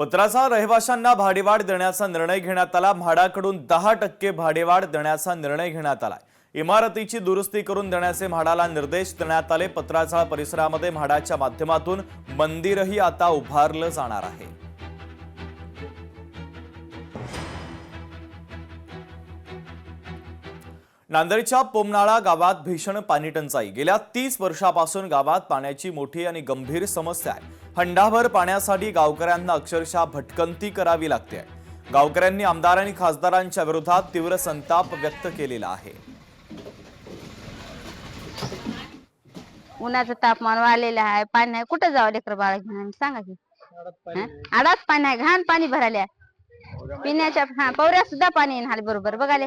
पत्राचा रहिवाशांना भाडेवाढ देण्याचा निर्णय घेण्यात आला। म्हाडाकडून 10% भाडेवाढ देण्याचा निर्णय घेण्यात आला। इमारतीची दुरुस्ती करून देण्याचे म्हाडाला निर्देश देण्यात आले। पत्राचा परिसरामध्ये म्हाडाच्या माध्यमातून मंदिरही आता उभारलं जाणार आहे। नांदेडच्या पोमनाळा गावात भीषण पाणी टंचाई। गेल्या 30 वर्षापासून गावात पाण्याची मोठी आणि गंभीर समस्या आहे। हंडाभर पाण्यासाठी गावकऱ्यांना अक्षरशः भटकंती करावी लागते। गावकऱ्यांनी आमदार आणि खासदारांच्या विरोधात तीव्र संताप व्यक्त केलेला आहे। उन्हाचं तापमान वाढलेलं आहे, पाणी नाही, कुठे जावं लेकर बाळा घेऊन सांगा की। आडात पाणी आहे, घाण पाणी भरायला, पिण्याच्या पवऱ्या सुद्धा पाणी नाही बरोबर बघाले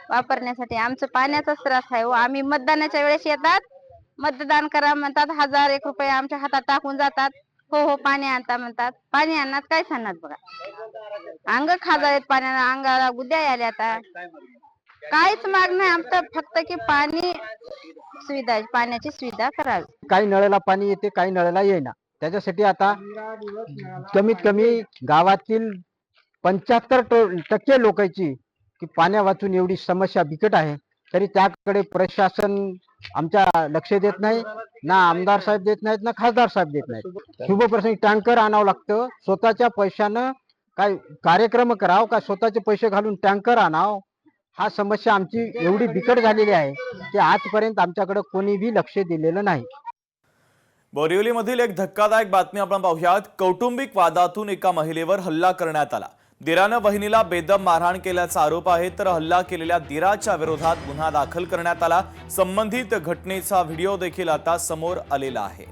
वापरण्यासाठी। आमचं पाण्याचाच त्रास आहे हो। आम्ही मतदानाच्या वेळेस येतात, मतदान करा म्हणतात, 1000-1 रुपये आमच्या हातात टाकून जातात। हो हो पाणी आणता म्हणतात, पाणी आणणार काय सांगणार बघा। अंग खाजाळेत पाण्याला, अंगाला गुद्या आल्या। आता काहीच माग नाही आमचं, फक्त की पाणी सुविधा, पाण्याची सुविधा करावी। काही नळाला पाणी येते, काही नळाला येईना। त्याच्यासाठी आता कमीत कमी गावातील 75% लोकांची की पाण्या वाचून एवढी समस्या बिकट आहे, तरी त्याकडे प्रशासन आमच्या लक्ष देत नाही। ना आमदार साहेब देत नाहीत, ना खासदार साहेब देत नाहीत। शुभप्रसंगी टँकर आणावं लागतं, स्वतःच्या पैशानं काय कार्यक्रम करावं का स्वतःचे पैसे घालून टँकर आणावं। हा समस्या आमची एवढी बिकट झालेली आहे की आजपर्यंत आमच्याकडे कोणीही लक्ष दिलेलं नाही। बोरिवलीमधील एक धक्कादायक बातमी आपण पाहूयात। कौटुंबिक वादातून एका महिलेवर हल्ला करण्यात आला। दिरानं बहिणीला बेदम मारहाण केल्याचा आरोप आहे, तर हल्ला केलेल्या दिराच्या विरोधात गुन्हा दाखल करण्यात आला। संबंधित घटनेचा व्हिडिओ देखील आता समोर आलेला आहे।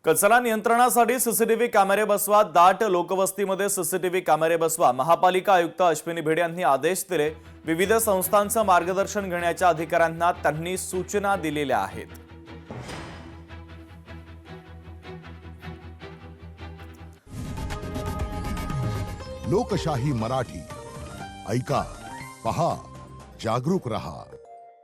कचरा नियंत्रणासाठी सीसीटीव्ही कॅमेरे बसवा। दाट लोकवस्तीमध्ये सीसीटीव्ही कॅमेरे बसवा। महापालिका आयुक्त अश्विनी भिडे यांनी आदेश दिले। विविध संस्थांचं मार्गदर्शन घेण्याच्या अधिकाऱ्यांना त्यांनी सूचना दिलेल्या आहेत। लोकशाही मराठी ऐका, पहा, जागरूक रहा।